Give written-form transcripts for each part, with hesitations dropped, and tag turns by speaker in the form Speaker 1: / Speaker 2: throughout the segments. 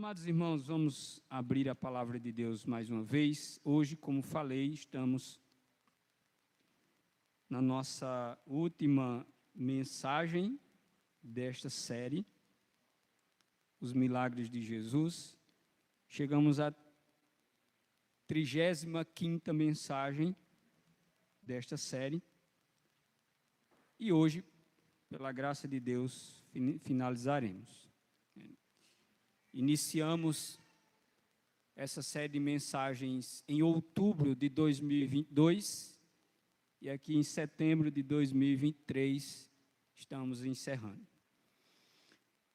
Speaker 1: Amados irmãos, vamos abrir a palavra de Deus mais uma vez. Hoje, como falei, estamos na nossa última mensagem desta série, Os Milagres de Jesus. Chegamos à 35ª mensagem desta série. E hoje, pela graça de Deus, finalizaremos. Iniciamos essa série de mensagens em outubro de 2022 e aqui em setembro de 2023 estamos encerrando.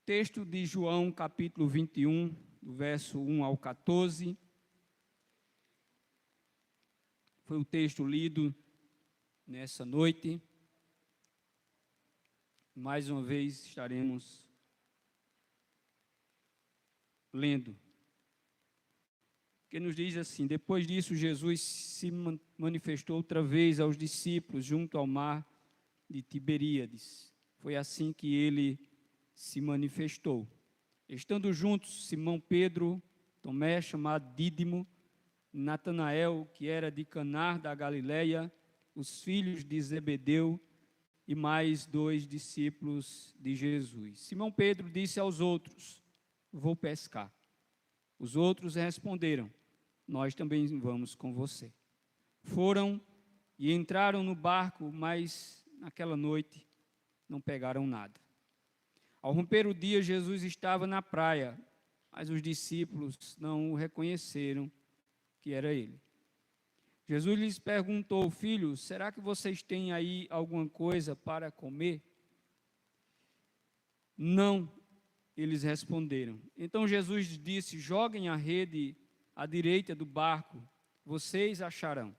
Speaker 1: Texto de João, capítulo 21, do verso 1 ao 14. Foi o texto lido nessa noite. Mais uma vez estaremos lendo, que nos diz assim: depois disso Jesus se manifestou outra vez aos discípulos junto ao mar de Tiberíades. Foi assim que ele se manifestou. Estando juntos Simão Pedro, Tomé, chamado Dídimo, Natanael, que era de Caná da Galileia, os filhos de Zebedeu e mais 2 discípulos de Jesus. Simão Pedro disse aos outros: vou pescar. Os outros responderam: nós também vamos com você. Foram e entraram no barco, mas naquela noite não pegaram nada. Ao romper o dia, Jesus estava na praia, mas os discípulos não o reconheceram que era ele. Jesus lhes perguntou: filhos, será que vocês têm aí alguma coisa para comer? Não, eles responderam. Então Jesus disse: joguem a rede à direita do barco, vocês acharão.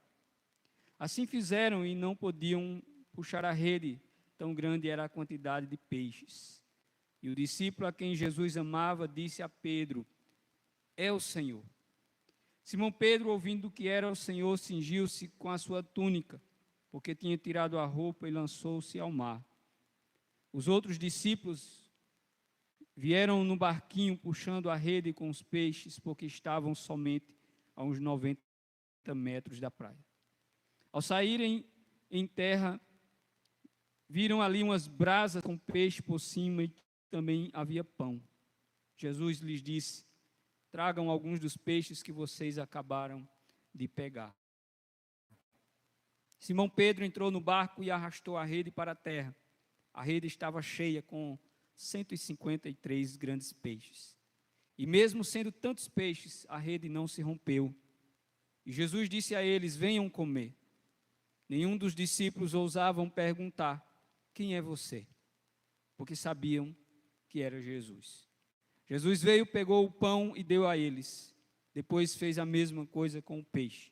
Speaker 1: Assim fizeram e não podiam puxar a rede, tão grande era a quantidade de peixes. E o discípulo a quem Jesus amava disse a Pedro: é o Senhor. Simão Pedro, ouvindo que era o Senhor, cingiu-se com a sua túnica, porque tinha tirado a roupa, e lançou-se ao mar. Os outros discípulos vieram no barquinho puxando a rede com os peixes, porque estavam somente a uns 90 metros da praia. Ao saírem em terra, viram ali umas brasas com peixe por cima e também havia pão. Jesus lhes disse: tragam alguns dos peixes que vocês acabaram de pegar. Simão Pedro entrou no barco e arrastou a rede para a terra. A rede estava cheia com 153 grandes peixes. E mesmo sendo tantos peixes, a rede não se rompeu. E Jesus disse a eles: venham comer. Nenhum dos discípulos ousavam perguntar: quem é você? Porque sabiam que era Jesus. Jesus veio, pegou o pão e deu a eles. Depois fez a mesma coisa com o peixe.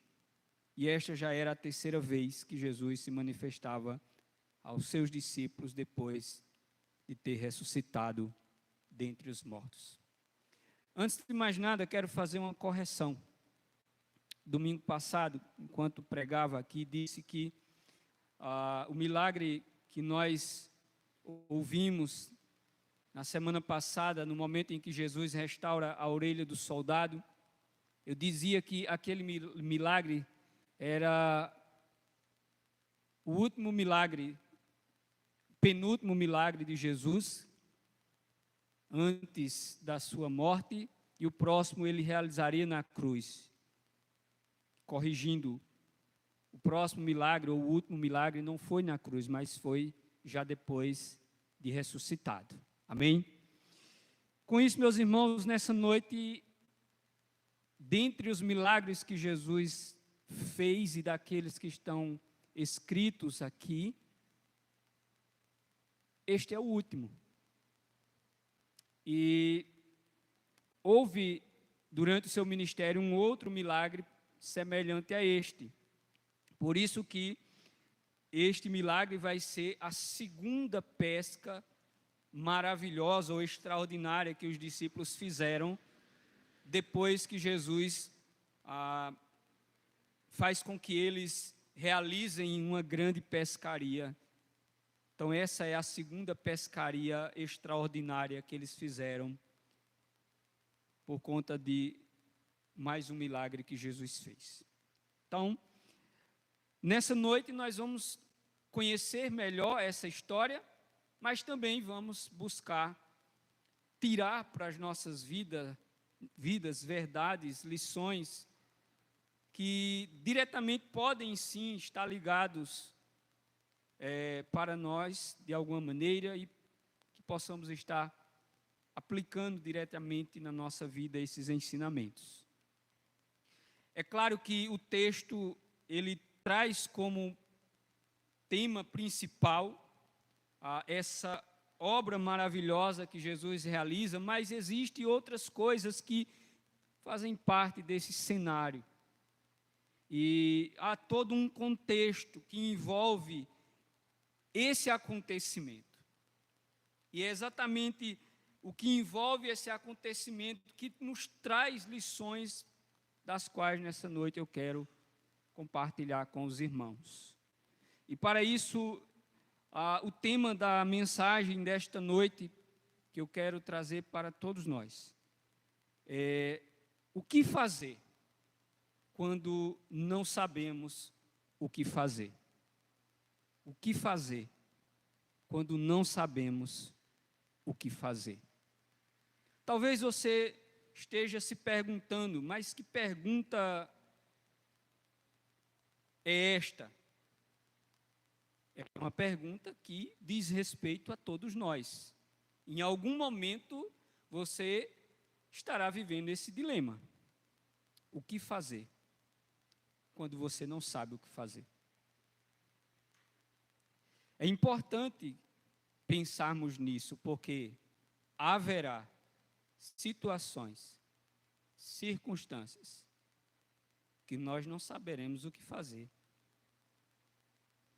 Speaker 1: E esta já era a 3ª vez que Jesus se manifestava aos seus discípulos depois de ter ressuscitado dentre os mortos. Antes de mais nada, quero fazer uma correção. Domingo passado, enquanto pregava aqui, disse que o milagre que nós ouvimos na semana passada, no momento em que Jesus restaura a orelha do soldado, eu dizia que aquele milagre era o último milagre, penúltimo milagre de Jesus, antes da sua morte, e o próximo ele realizaria na cruz. Corrigindo, o próximo milagre, ou o último milagre, não foi na cruz, mas foi já depois de ressuscitado. Amém? Com isso, meus irmãos, nessa noite, dentre os milagres que Jesus fez e daqueles que estão escritos aqui, este é o último. E houve, durante o seu ministério, um outro milagre semelhante a este. Por isso que este milagre vai ser a 2ª pesca maravilhosa ou extraordinária que os discípulos fizeram depois que Jesus faz com que eles realizem uma grande pescaria. Então essa é a 2ª pescaria extraordinária que eles fizeram. por conta de mais um milagre que Jesus fez. Então, nessa noite nós vamos conhecer melhor essa história, mas também vamos buscar tirar para as nossas vidas verdades, lições que diretamente podem sim estar ligados para nós de alguma maneira e que possamos estar aplicando diretamente na nossa vida esses ensinamentos. É claro que o texto ele traz como tema principal essa obra maravilhosa que Jesus realiza, mas existem outras coisas que fazem parte desse cenário. E há todo um contexto que envolve esse acontecimento. E é exatamente o que envolve esse acontecimento que nos traz lições das quais nessa noite eu quero compartilhar com os irmãos. E para isso, o tema da mensagem desta noite que eu quero trazer para todos nós é o que fazer quando não sabemos o que fazer. O que fazer quando não sabemos o que fazer? Talvez você esteja se perguntando, mas que pergunta é esta? É uma pergunta que diz respeito a todos nós. Em algum momento você estará vivendo esse dilema. O que fazer quando você não sabe o que fazer? É importante pensarmos nisso, porque haverá situações, circunstâncias, que nós não saberemos o que fazer.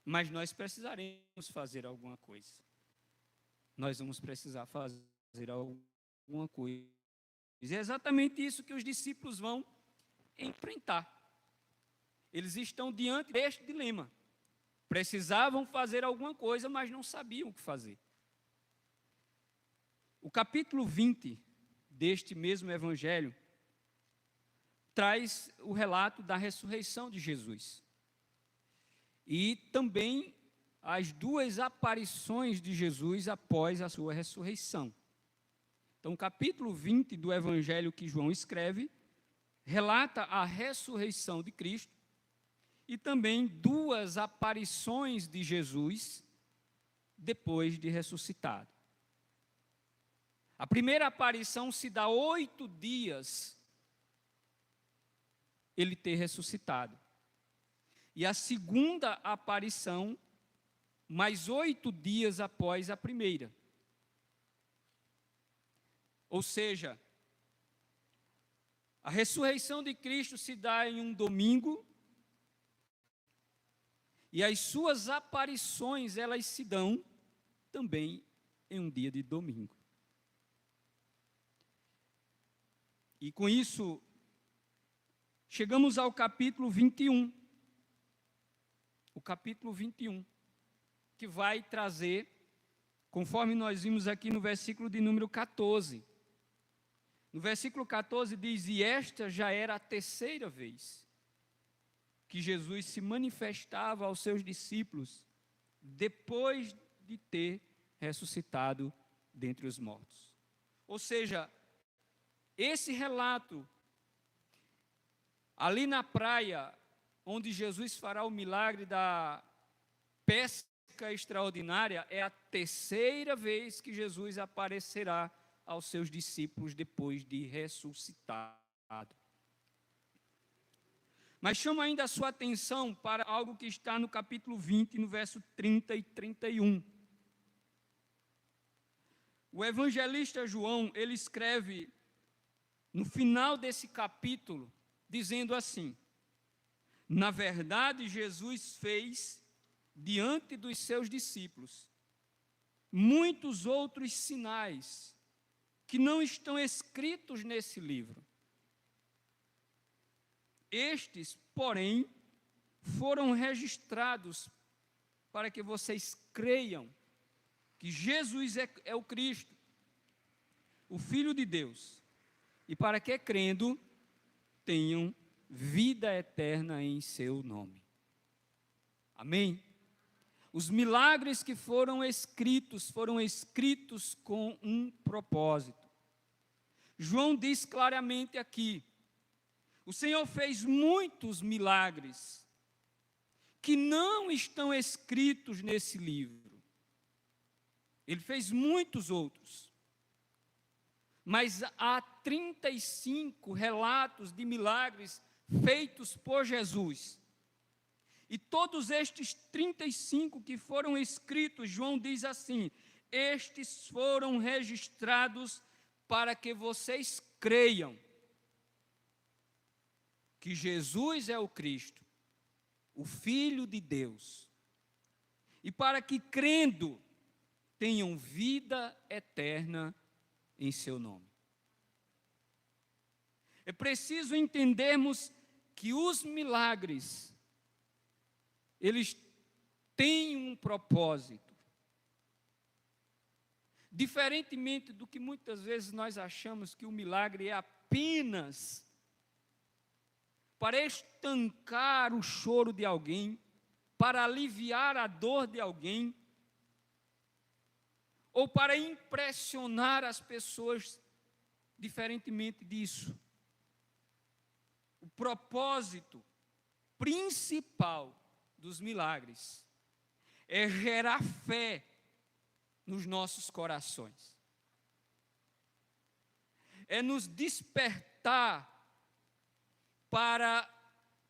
Speaker 1: Mas nós precisaremos fazer alguma coisa. Nós vamos precisar fazer alguma coisa. É exatamente isso que os discípulos vão enfrentar. Eles estão diante deste dilema. Precisavam fazer alguma coisa, mas não sabiam o que fazer. O capítulo 20 deste mesmo evangelho traz o relato da ressurreição de Jesus. E também as duas aparições de Jesus após a sua ressurreição. Então, o capítulo 20 do evangelho que João escreve relata a ressurreição de Cristo e também duas aparições de Jesus depois de ressuscitado. A primeira aparição se dá 8 dias ele ter ressuscitado. E a segunda aparição, mais 8 dias após a primeira. Ou seja, a ressurreição de Cristo se dá em um domingo, e as suas aparições, elas se dão também em um dia de domingo. E com isso, chegamos ao capítulo 21. O capítulo 21, que vai trazer, conforme nós vimos aqui no versículo de número 14. No versículo 14 diz: e esta já era a terceira vez que Jesus se manifestava aos seus discípulos, depois de ter ressuscitado dentre os mortos. Ou seja, esse relato, ali na praia, onde Jesus fará o milagre da pesca extraordinária, é a terceira vez que Jesus aparecerá aos seus discípulos depois de ressuscitado. Mas chama ainda a sua atenção para algo que está no capítulo 20, no verso 30 e 31. O evangelista João, ele escreve no final desse capítulo, dizendo assim: na verdade, Jesus fez diante dos seus discípulos muitos outros sinais que não estão escritos nesse livro. Estes, porém, foram registrados para que vocês creiam que Jesus é o Cristo, o Filho de Deus, e para que, crendo, tenham vida eterna em seu nome. Amém? Os milagres que foram escritos com um propósito. João diz claramente aqui, o Senhor fez muitos milagres que não estão escritos nesse livro. Ele fez muitos outros. Mas há 35 relatos de milagres feitos por Jesus. E todos estes 35 que foram escritos, João diz assim, estes foram registrados para que vocês creiam que Jesus é o Cristo, o Filho de Deus, e para que, crendo, tenham vida eterna em seu nome. É preciso entendermos que os milagres, eles têm um propósito. Diferentemente do que muitas vezes nós achamos que o milagre é apenas para estancar o choro de alguém, para aliviar a dor de alguém, ou para impressionar as pessoas, diferentemente disso. O propósito principal dos milagres é gerar fé nos nossos corações. É nos despertar para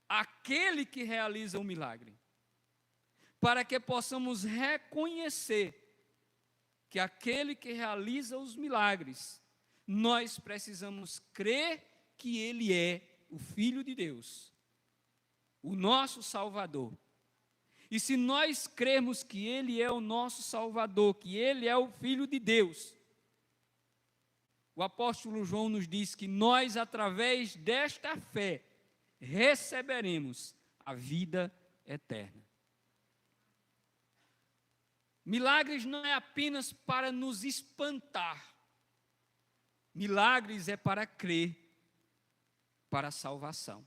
Speaker 1: aquele que realiza o milagre, para que possamos reconhecer que aquele que realiza os milagres, nós precisamos crer que ele é o Filho de Deus, o nosso Salvador. E se nós crermos que ele é o nosso Salvador, que ele é o Filho de Deus, o apóstolo João nos diz que nós, através desta fé, receberemos a vida eterna. Milagres não é apenas para nos espantar. Milagres é para crer, para a salvação.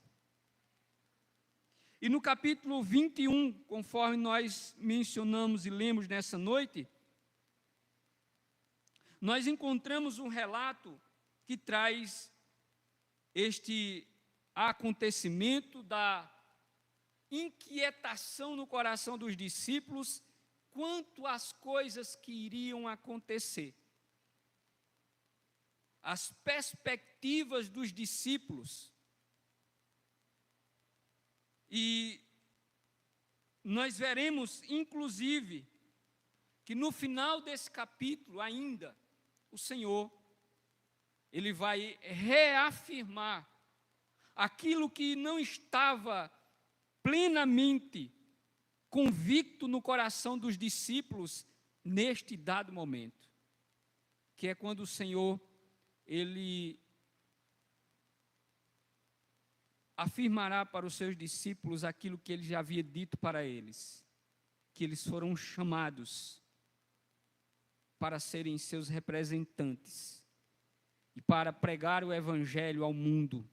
Speaker 1: E no capítulo 21, conforme nós mencionamos e lemos nessa noite, nós encontramos um relato que traz este acontecimento da inquietação no coração dos discípulos quanto às coisas que iriam acontecer. As perspectivas dos discípulos. E nós veremos, inclusive, que no final desse capítulo ainda, o Senhor, ele vai reafirmar aquilo que não estava plenamente convicto no coração dos discípulos neste dado momento, que é quando o Senhor, ele afirmará para os seus discípulos aquilo que ele já havia dito para eles, que eles foram chamados para serem seus representantes, e para pregar o evangelho ao mundo,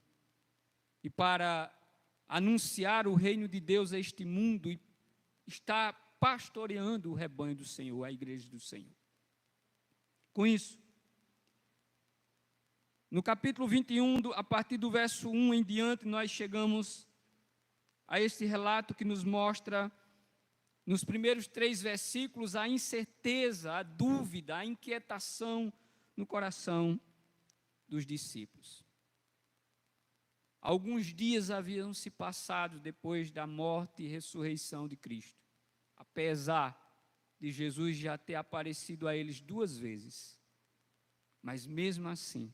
Speaker 1: e para anunciar o reino de Deus a este mundo, e estar pastoreando o rebanho do Senhor, a igreja do Senhor. Com isso, no capítulo 21, a partir do verso 1 em diante, nós chegamos a este relato que nos mostra, nos primeiros 3 versículos, a incerteza, a dúvida, a inquietação no coração dos discípulos. Alguns dias haviam se passado depois da morte e ressurreição de Cristo, apesar de Jesus já ter aparecido a eles 2 vezes. Mas mesmo assim,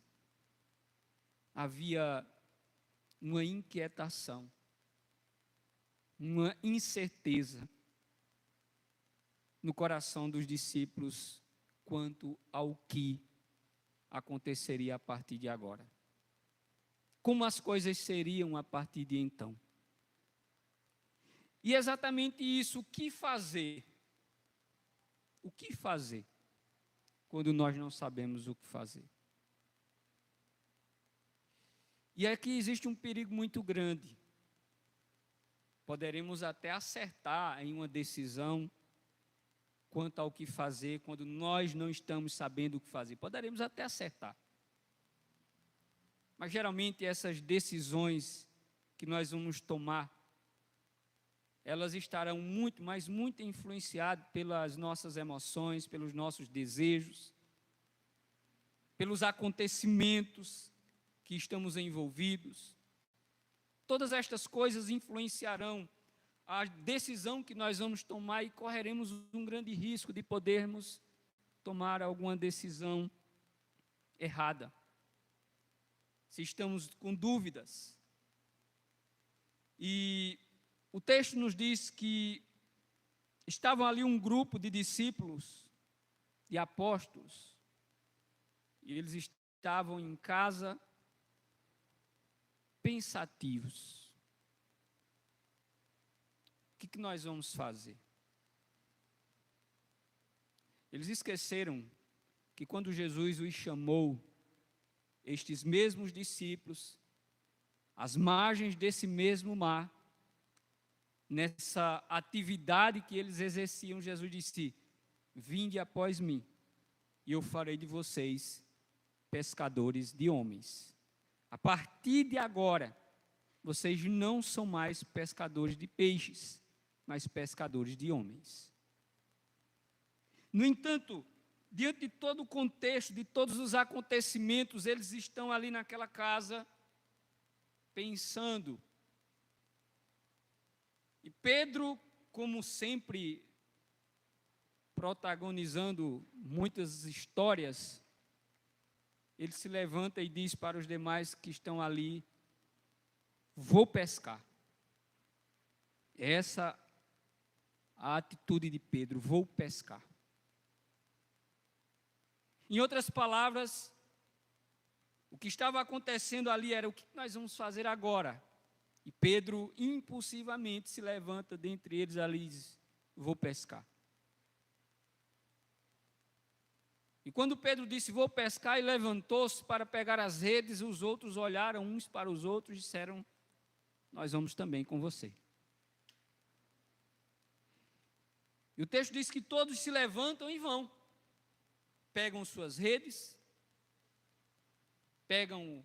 Speaker 1: havia uma inquietação, uma incerteza no coração dos discípulos quanto ao que aconteceria a partir de agora. Como as coisas seriam a partir de então. E exatamente isso, o que fazer? O que fazer quando nós não sabemos o que fazer? E aqui existe um perigo muito grande. Poderemos até acertar em uma decisão quanto ao que fazer, quando nós não estamos sabendo o que fazer. Poderemos até acertar. Mas geralmente essas decisões que nós vamos tomar, elas estarão muito, mas muito influenciadas pelas nossas emoções, pelos nossos desejos, pelos acontecimentos que estamos envolvidos. Todas estas coisas influenciarão a decisão que nós vamos tomar e correremos um grande risco de podermos tomar alguma decisão errada. Se estamos com dúvidas. E o texto nos diz que estavam ali um grupo de discípulos, de apóstolos, e eles estavam em casa pensativos. O que nós vamos fazer? Eles esqueceram que quando Jesus os chamou, estes mesmos discípulos, às margens desse mesmo mar, nessa atividade que eles exerciam, Jesus disse: vinde após mim, e eu farei de vocês pescadores de homens. A partir de agora, vocês não são mais pescadores de peixes, mas pescadores de homens. No entanto, diante de todo o contexto, de todos os acontecimentos, eles estão ali naquela casa, pensando. E Pedro, como sempre, protagonizando muitas histórias, ele se levanta e diz para os demais que estão ali: vou pescar. Essa a atitude de Pedro: vou pescar. Em outras palavras, o que estava acontecendo ali era: o que nós vamos fazer agora? E Pedro impulsivamente se levanta dentre eles ali e diz: vou pescar. E quando Pedro disse vou pescar, e levantou-se para pegar as redes, os outros olharam uns para os outros e disseram: nós vamos também com você. E o texto diz que todos se levantam e vão. Pegam suas redes, pegam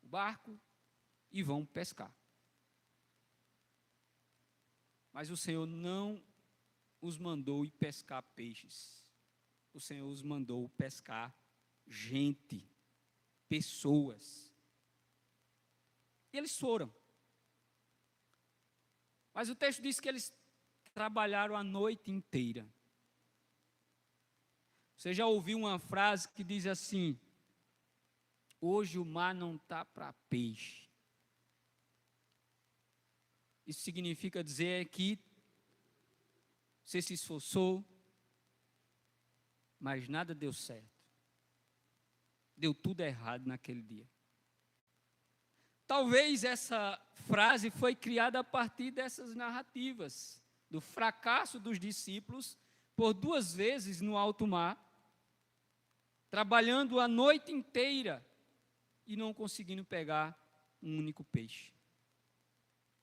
Speaker 1: o barco e vão pescar. Mas o Senhor não os mandou ir pescar peixes. O Senhor os mandou pescar gente, pessoas. E eles foram. Mas o texto diz que eles trabalharam a noite inteira. Você já ouviu uma frase que diz assim: hoje o mar não está para peixe. Isso significa dizer que você se esforçou, mas nada deu certo. Deu tudo errado naquele dia. Talvez essa frase foi criada a partir dessas narrativas, do fracasso dos discípulos por 2 vezes no alto mar, trabalhando a noite inteira e não conseguindo pegar um único peixe.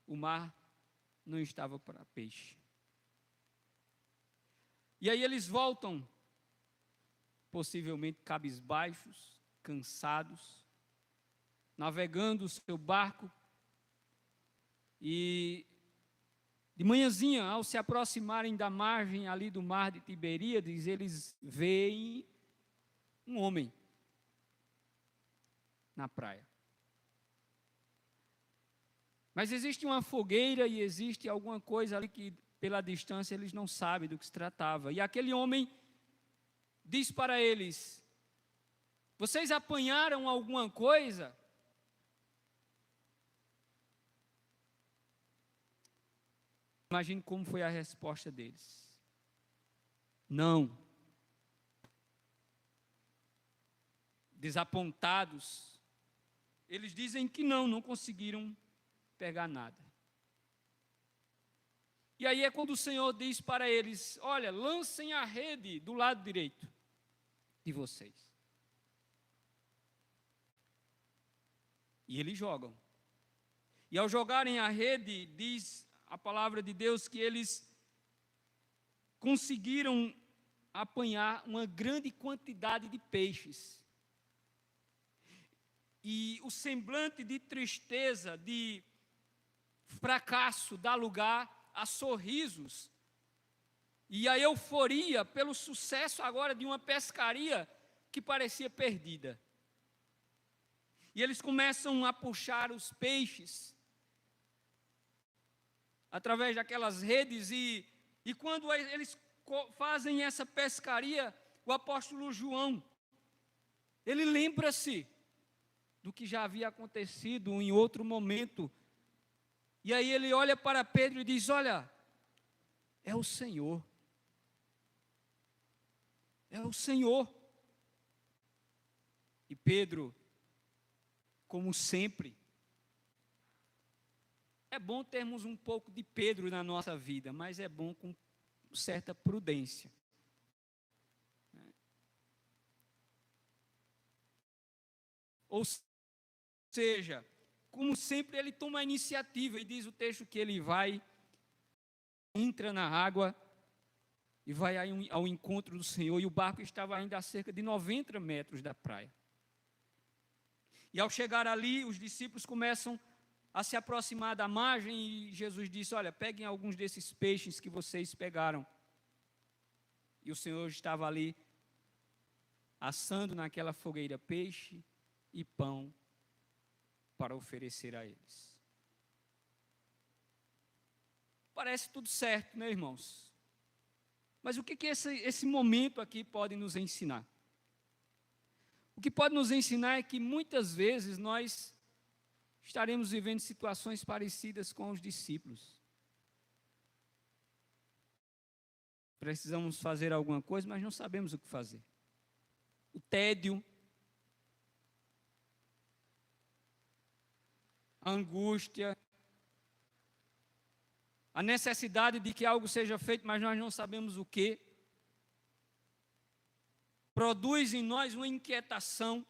Speaker 1: O mar não estava para peixe. E aí eles voltam, possivelmente cabisbaixos, cansados, navegando o seu barco, e de manhãzinha, ao se aproximarem da margem ali do mar de Tiberíades, eles veem um homem na praia. Mas existe uma fogueira e existe alguma coisa ali que, pela distância, eles não sabem do que se tratava. E aquele homem diz para eles: vocês apanharam alguma coisa? Imagine como foi a resposta deles: não. Desapontados, eles dizem que não conseguiram pegar nada. E aí é quando o Senhor diz para eles: olha, lancem a rede do lado direito de vocês. E eles jogam. E ao jogarem a rede, diz a palavra de Deus que eles conseguiram apanhar uma grande quantidade de peixes. E o semblante de tristeza, de fracasso, dá lugar a sorrisos. E a euforia pelo sucesso agora de uma pescaria que parecia perdida. E eles começam a puxar os peixes através daquelas redes, e quando eles fazem essa pescaria, o apóstolo João, ele lembra-se do que já havia acontecido em outro momento, e aí ele olha para Pedro e diz: olha, é o Senhor, é o Senhor. E Pedro, como sempre, é bom termos um pouco de Pedro na nossa vida, mas é bom com certa prudência. Ou seja, como sempre, ele toma a iniciativa, e diz o texto que ele vai, entra na água e vai ao encontro do Senhor, e o barco estava ainda a cerca de 90 metros da praia. E ao chegar ali, os discípulos começam a se aproximar da margem, e Jesus disse: olha, peguem alguns desses peixes que vocês pegaram. E o Senhor estava ali, assando naquela fogueira peixe e pão para oferecer a eles. Parece tudo certo, né, irmãos? Mas o que esse momento aqui pode nos ensinar? O que pode nos ensinar é que muitas vezes nós estaremos vivendo situações parecidas com os discípulos. Precisamos fazer alguma coisa, mas não sabemos o que fazer. O tédio, a angústia, a necessidade de que algo seja feito, mas nós não sabemos o que, produz em nós uma inquietação.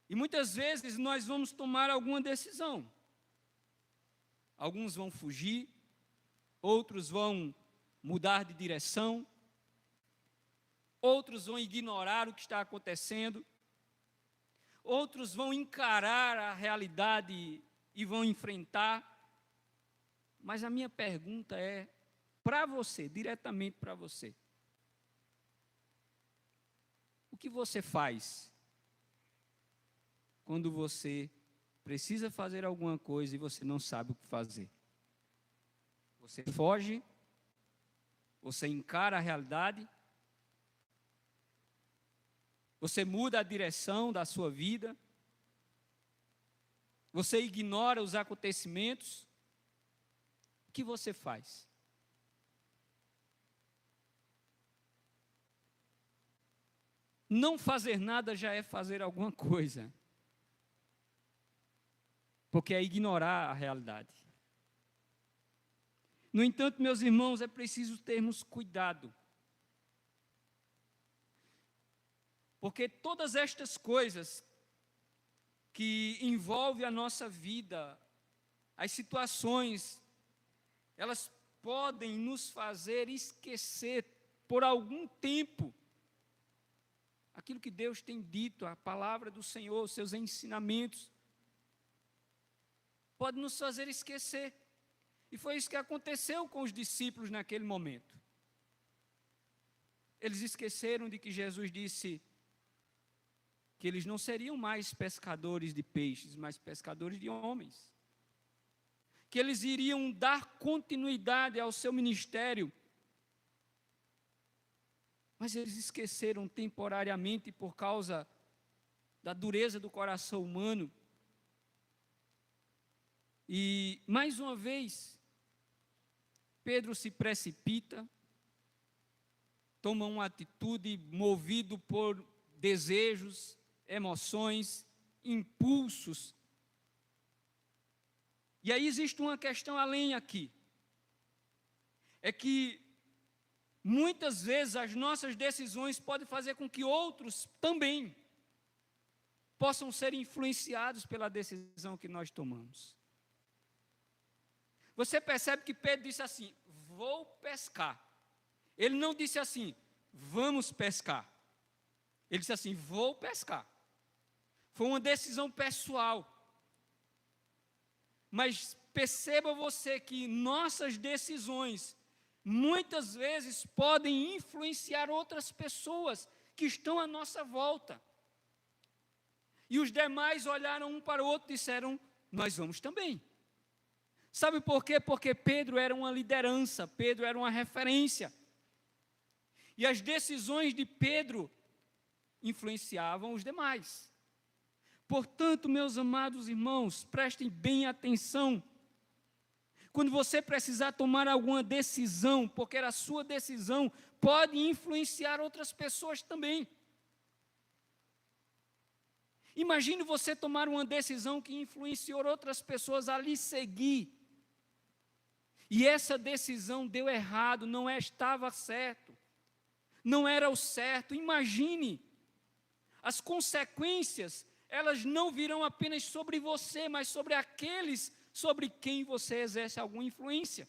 Speaker 1: E muitas vezes nós vamos tomar alguma decisão. Alguns vão fugir, outros vão mudar de direção, outros vão ignorar o que está acontecendo, outros vão encarar a realidade e vão enfrentar. Mas a minha pergunta é para você, diretamente para você: o que você faz quando você precisa fazer alguma coisa e você não sabe o que fazer? Você foge? Você encara a realidade? Você muda a direção da sua vida? Você ignora os acontecimentos? O que você faz? Não fazer nada já é fazer alguma coisa, porque é ignorar a realidade. No entanto, meus irmãos, é preciso termos cuidado, porque todas estas coisas que envolvem a nossa vida, as situações, elas podem nos fazer esquecer por algum tempo aquilo que Deus tem dito, a palavra do Senhor, os seus ensinamentos. Pode nos fazer esquecer. E foi isso que aconteceu com os discípulos naquele momento. Eles esqueceram de que Jesus disse que eles não seriam mais pescadores de peixes, mas pescadores de homens. Que eles iriam dar continuidade ao seu ministério. Mas eles esqueceram temporariamente por causa da dureza do coração humano. E, mais uma vez, Pedro se precipita, toma uma atitude movido por desejos, emoções, impulsos. E aí existe uma questão além aqui. É que muitas vezes as nossas decisões podem fazer com que outros também possam ser influenciados pela decisão que nós tomamos. Você percebe que Pedro disse assim: vou pescar. Ele não disse assim: vamos pescar. Ele disse assim: vou pescar. Foi uma decisão pessoal. Mas perceba você que nossas decisões muitas vezes podem influenciar outras pessoas que estão à nossa volta. E os demais olharam um para o outro e disseram: nós vamos também. Sabe por quê? Porque Pedro era uma liderança, Pedro era uma referência. E as decisões de Pedro influenciavam os demais. Portanto, meus amados irmãos, prestem bem atenção. Quando você precisar tomar alguma decisão, porque a sua decisão pode influenciar outras pessoas também. Imagine você tomar uma decisão que influenciou outras pessoas a lhe seguir. E essa decisão deu errado, não estava certo. Não era o certo. Imagine, as consequências, elas não virão apenas sobre você, mas sobre aqueles sobre quem você exerce alguma influência.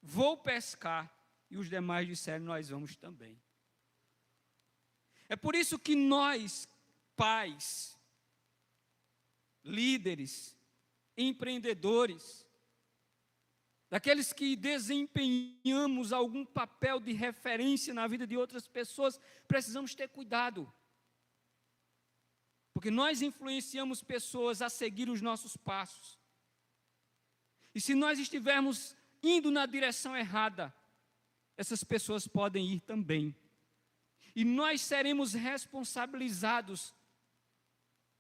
Speaker 1: Vou pescar, e os demais disseram: nós vamos também. É por isso que nós, pais, líderes, empreendedores, daqueles que desempenhamos algum papel de referência na vida de outras pessoas, precisamos ter cuidado. Porque nós influenciamos pessoas a seguir os nossos passos. E se nós estivermos indo na direção errada, essas pessoas podem ir também. E nós seremos responsabilizados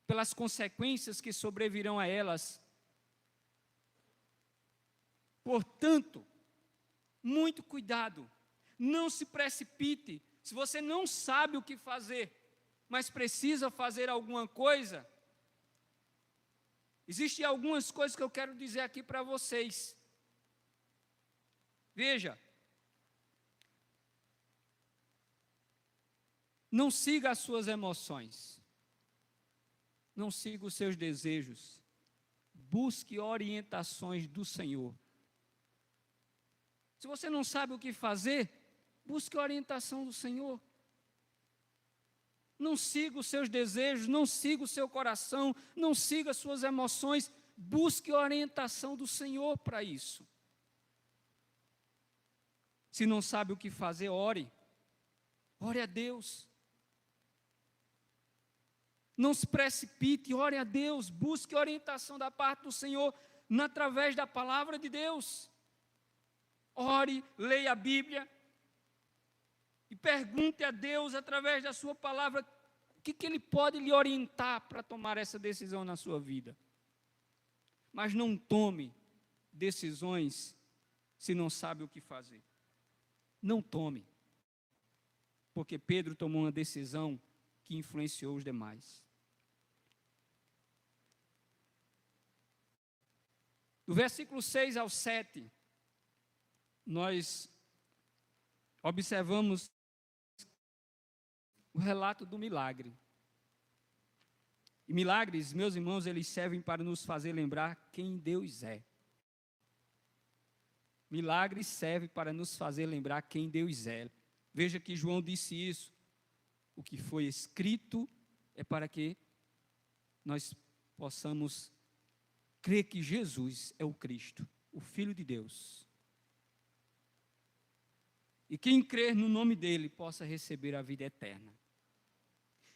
Speaker 1: pelas consequências que sobrevirão a elas. Portanto, muito cuidado, não se precipite. Se você não sabe o que fazer, mas precisa fazer alguma coisa, existem algumas coisas que eu quero dizer aqui para vocês. Veja, não siga as suas emoções, não siga os seus desejos, busque orientações do Senhor. Se você não sabe o que fazer, busque a orientação do Senhor. Não siga os seus desejos, não siga o seu coração, não siga as suas emoções, busque a orientação do Senhor para isso. Se não sabe o que fazer, ore. Ore a Deus. Não se precipite, ore a Deus, busque a orientação da parte do Senhor através da palavra de Deus. Ore, leia a Bíblia e pergunte a Deus através da sua palavra o que Ele pode lhe orientar para tomar essa decisão na sua vida. Mas não tome decisões se não sabe o que fazer. Não tome. Porque Pedro tomou uma decisão que influenciou os demais. Do versículo 6 ao 7, nós observamos o relato do milagre. E milagres, meus irmãos, eles servem para nos fazer lembrar quem Deus é. Milagres servem para nos fazer lembrar quem Deus é. Veja que João disse isso. O que foi escrito é para que nós possamos crer que Jesus é o Cristo, o Filho de Deus. E quem crer no nome dele possa receber a vida eterna.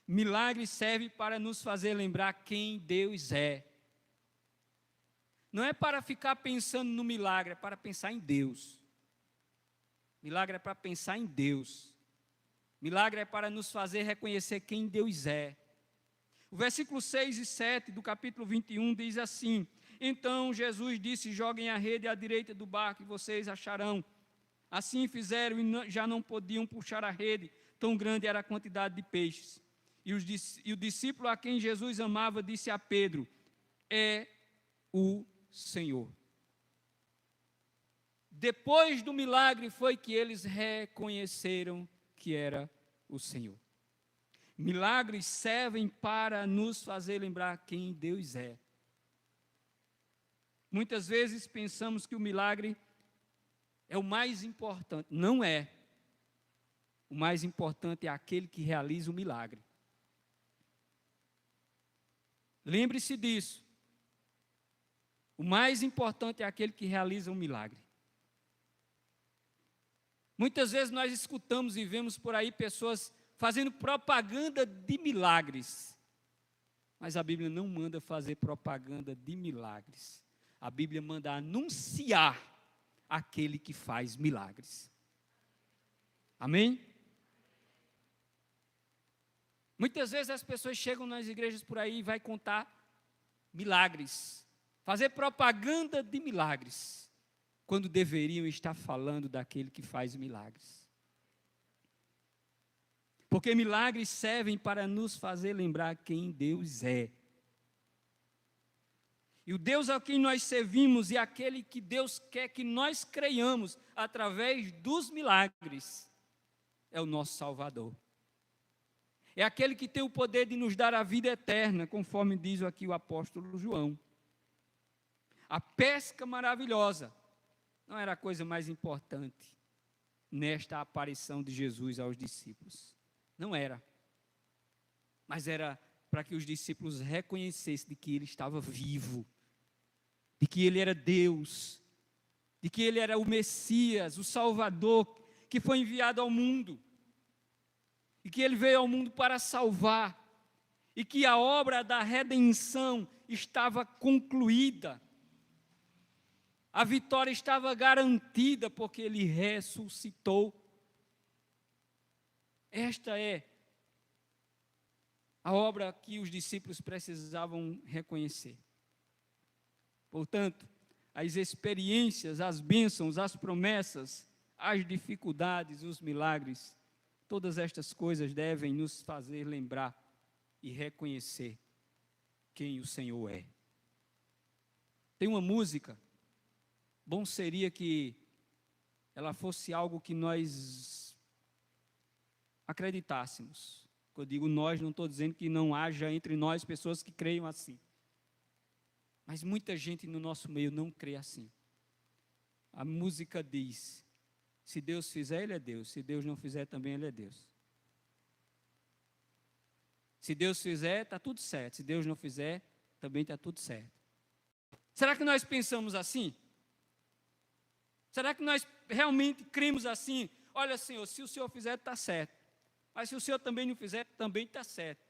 Speaker 1: Milagre serve para nos fazer lembrar quem Deus é. Não é para ficar pensando no milagre, é para pensar em Deus. Milagre é para pensar em Deus. Milagre é para nos fazer reconhecer quem Deus é. O versículo 6 e 7 do capítulo 21 diz assim: então Jesus disse: joguem a rede à direita do barco e vocês acharão. Assim fizeram e já não podiam puxar a rede, tão grande era a quantidade de peixes. E o discípulo a quem Jesus amava disse a Pedro: é o Senhor. Depois do milagre foi que eles reconheceram que era o Senhor. Milagres servem para nos fazer lembrar quem Deus é. Muitas vezes pensamos que o milagre é o mais importante. Não é. O mais importante é aquele que realiza o milagre. Lembre-se disso. O mais importante é aquele que realiza o milagre. Muitas vezes nós escutamos e vemos por aí pessoas fazendo propaganda de milagres. Mas a Bíblia não manda fazer propaganda de milagres. A Bíblia manda anunciar aquele que faz milagres. Amém? Muitas vezes as pessoas chegam nas igrejas por aí e vai contar milagres. Fazer propaganda de milagres. Quando deveriam estar falando daquele que faz milagres. Porque milagres servem para nos fazer lembrar quem Deus é. E o Deus a quem nós servimos e aquele que Deus quer que nós creiamos através dos milagres é o nosso Salvador. É aquele que tem o poder de nos dar a vida eterna, conforme diz aqui o apóstolo João. A pesca maravilhosa não era a coisa mais importante nesta aparição de Jesus aos discípulos. Não era. Mas era para que os discípulos reconhecessem de que ele estava vivo, de que ele era Deus, de que ele era o Messias, o Salvador, que foi enviado ao mundo, e que ele veio ao mundo para salvar, e que a obra da redenção estava concluída, a vitória estava garantida, porque ele ressuscitou. Esta é a obra que os discípulos precisavam reconhecer. Portanto, as experiências, as bênçãos, as promessas, as dificuldades, os milagres, todas estas coisas devem nos fazer lembrar e reconhecer quem o Senhor é. Tem uma música, bom seria que ela fosse algo que nós acreditássemos. Quando eu digo nós, não estou dizendo que não haja entre nós pessoas que creiam assim. Mas muita gente no nosso meio não crê assim. A música diz: se Deus fizer, Ele é Deus. Se Deus não fizer, também Ele é Deus. Se Deus fizer, está tudo certo. Se Deus não fizer, também está tudo certo. Será que nós pensamos assim? Será que nós realmente cremos assim? Olha, Senhor, se o Senhor fizer, está certo. Mas se o Senhor também não fizer, também está certo.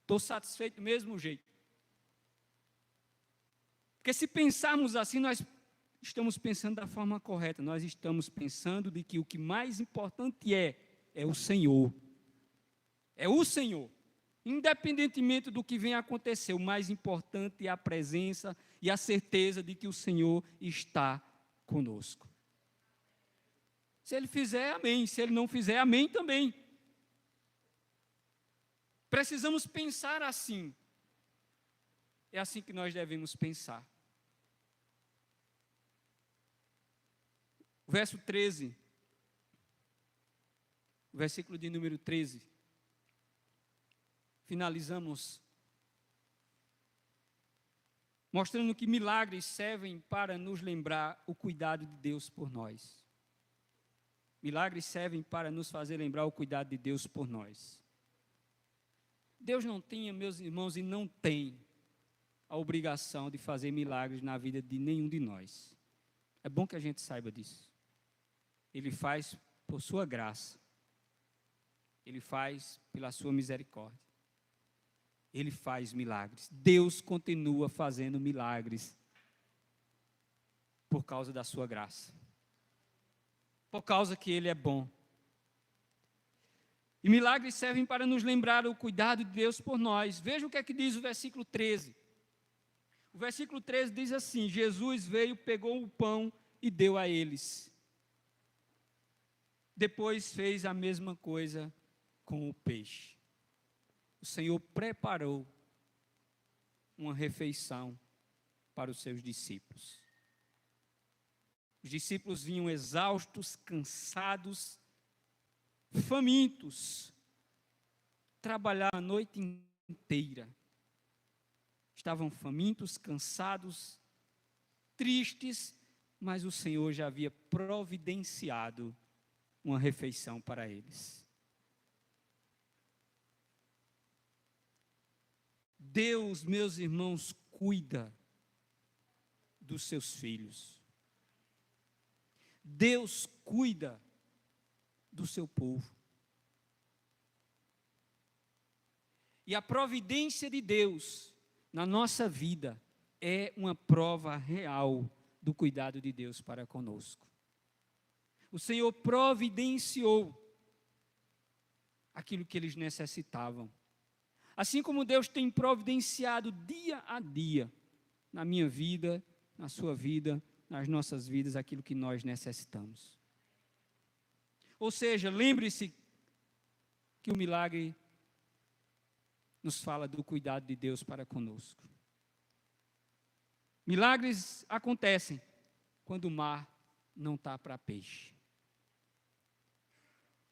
Speaker 1: Estou satisfeito do mesmo jeito. Porque se pensarmos assim, nós estamos pensando da forma correta. Nós estamos pensando de que o que mais importante é o Senhor. É o Senhor. Independentemente do que venha a acontecer, o mais importante é a presença e a certeza de que o Senhor está conosco. Se Ele fizer, amém. Se Ele não fizer, amém também. Precisamos pensar assim. É assim que nós devemos pensar. O verso 13, o versículo de número 13, finalizamos mostrando que milagres servem para nos lembrar o cuidado de Deus por nós. Milagres servem para nos fazer lembrar o cuidado de Deus por nós. Deus não tinha, meus irmãos, e não tem a obrigação de fazer milagres na vida de nenhum de nós. É bom que a gente saiba disso. Ele faz por sua graça. Ele faz pela sua misericórdia. Ele faz milagres. Deus continua fazendo milagres por causa da sua graça. Por causa que Ele é bom. E milagres servem para nos lembrar o cuidado de Deus por nós. Veja o que é que diz o versículo 13. O versículo 13 diz assim: Jesus veio, pegou o pão e deu a eles. Depois fez a mesma coisa com o peixe. O Senhor preparou uma refeição para os seus discípulos. Os discípulos vinham exaustos, cansados, famintos. trabalhar a noite inteira. Estavam famintos, cansados, tristes, mas o Senhor já havia providenciado uma refeição para eles. Deus, meus irmãos, cuida dos seus filhos. Deus cuida do seu povo. E a providência de Deus na nossa vida é uma prova real do cuidado de Deus para conosco. O Senhor providenciou aquilo que eles necessitavam. Assim como Deus tem providenciado dia a dia, na minha vida, na sua vida, nas nossas vidas, aquilo que nós necessitamos. Ou seja, lembre-se que o milagre nos fala do cuidado de Deus para conosco. Milagres acontecem quando o mar não está para peixe.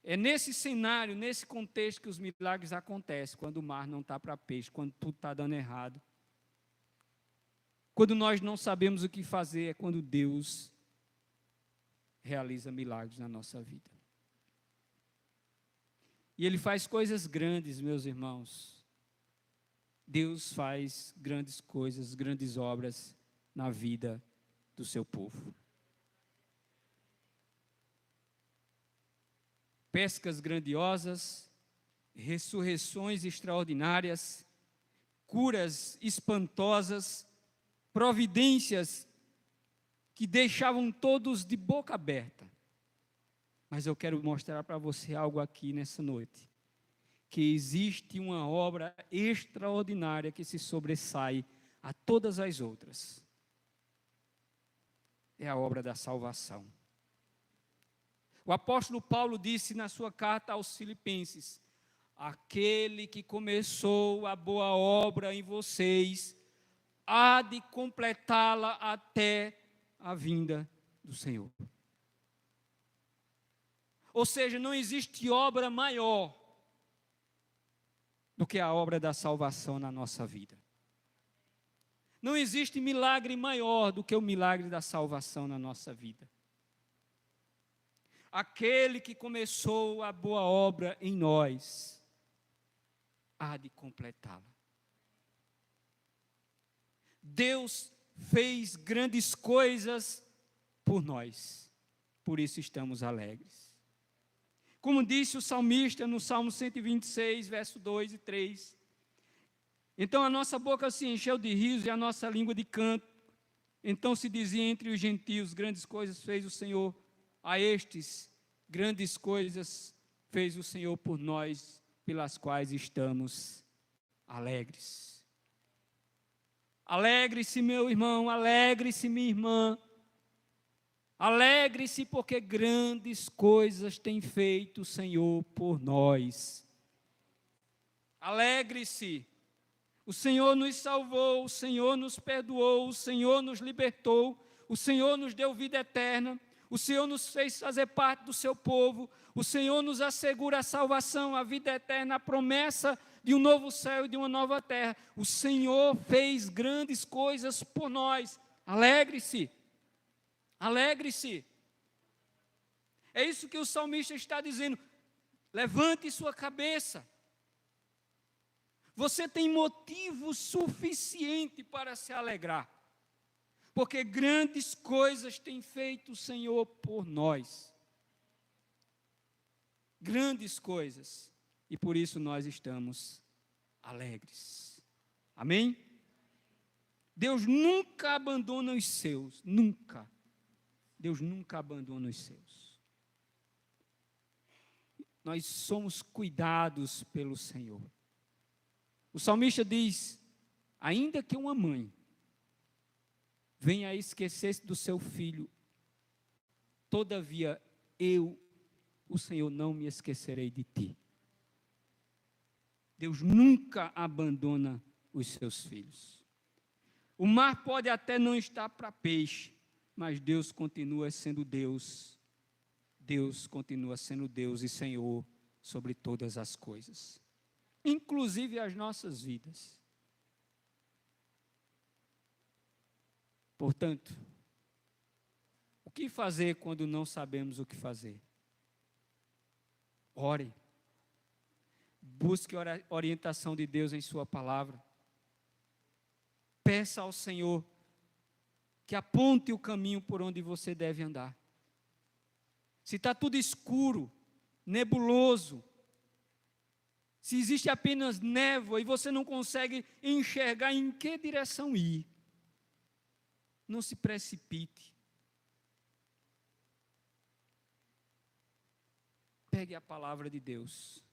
Speaker 1: É nesse cenário, nesse contexto que os milagres acontecem, quando o mar não está para peixe, quando tudo está dando errado. Quando nós não sabemos o que fazer, é quando Deus realiza milagres na nossa vida. E Ele faz coisas grandes, meus irmãos. Deus faz grandes coisas, grandes obras na vida do seu povo. Pescas grandiosas, ressurreições extraordinárias, curas espantosas, providências que deixavam todos de boca aberta. Mas eu quero mostrar para você algo aqui nessa noite, que existe uma obra extraordinária que se sobressai a todas as outras. É a obra da salvação. O apóstolo Paulo disse na sua carta aos Filipenses: aquele que começou a boa obra em vocês, há de completá-la até a vinda do Senhor. Ou seja, não existe obra maior do que a obra da salvação na nossa vida. Não existe milagre maior do que o milagre da salvação na nossa vida. Aquele que começou a boa obra em nós, há de completá-la. Deus fez grandes coisas por nós, por isso estamos alegres. Como disse o salmista no Salmo 126, verso 2 e 3, então a nossa boca se encheu de riso e a nossa língua de canto. Então se dizia entre os gentios: grandes coisas fez o Senhor a estes, grandes coisas fez o Senhor por nós, pelas quais estamos alegres. Alegre-se, meu irmão, alegre-se, minha irmã. Alegre-se, porque grandes coisas tem feito o Senhor por nós. Alegre-se. O Senhor nos salvou, o Senhor nos perdoou, o Senhor nos libertou, o Senhor nos deu vida eterna, o Senhor nos fez fazer parte do seu povo, o Senhor nos assegura a salvação, a vida eterna, a promessa de um novo céu e de uma nova terra. O Senhor fez grandes coisas por nós. Alegre-se. Alegre-se. É isso que o salmista está dizendo. Levante sua cabeça. Você tem motivo suficiente para se alegrar, porque grandes coisas tem feito o Senhor por nós. Grandes coisas. E por isso nós estamos alegres. Amém? Deus nunca abandona os seus. Nunca. Deus nunca abandona os seus. Nós somos cuidados pelo Senhor. O salmista diz: ainda que uma mãe venha a esquecer-se do seu filho, todavia eu, o Senhor, não me esquecerei de ti. Deus nunca abandona os seus filhos. O mar pode até não estar para peixe, mas Deus continua sendo Deus. Deus continua sendo Deus e Senhor sobre todas as coisas. inclusive as nossas vidas. Portanto, o que fazer quando não sabemos o que fazer? Ore. Busque orientação de Deus em sua palavra. Peça ao Senhor que aponte o caminho por onde você deve andar. Se está tudo escuro, nebuloso, se existe apenas névoa e você não consegue enxergar em que direção ir, não se precipite. Pegue a palavra de Deus,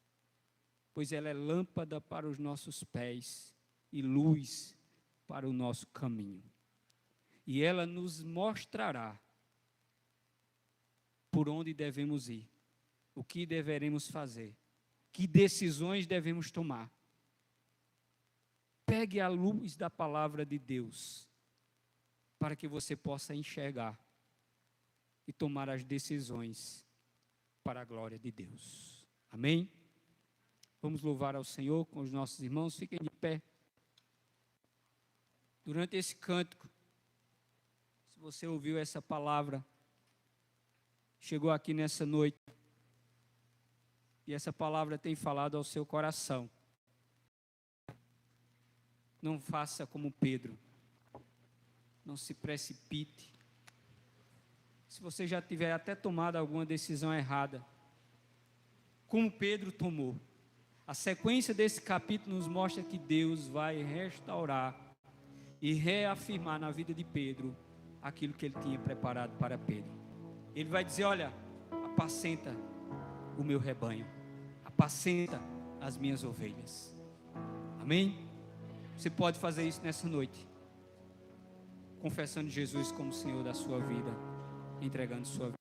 Speaker 1: pois ela é lâmpada para os nossos pés e luz para o nosso caminho. E ela nos mostrará por onde devemos ir, o que deveremos fazer, que decisões devemos tomar. Pegue a luz da palavra de Deus, para que você possa enxergar e tomar as decisões para a glória de Deus. Amém? Vamos louvar ao Senhor com os nossos irmãos. Fiquem de pé. Durante esse cântico, se você ouviu essa palavra, chegou aqui nessa noite, e essa palavra tem falado ao seu coração, não faça como Pedro, não se precipite. Se você já tiver até tomado alguma decisão errada, como Pedro tomou, a sequência desse capítulo nos mostra que Deus vai restaurar e reafirmar na vida de Pedro aquilo que ele tinha preparado para Pedro. Ele vai dizer: olha, apacenta o meu rebanho, apacenta as minhas ovelhas. Amém? Você pode fazer isso nessa noite, confessando Jesus como Senhor da sua vida, entregando sua vida.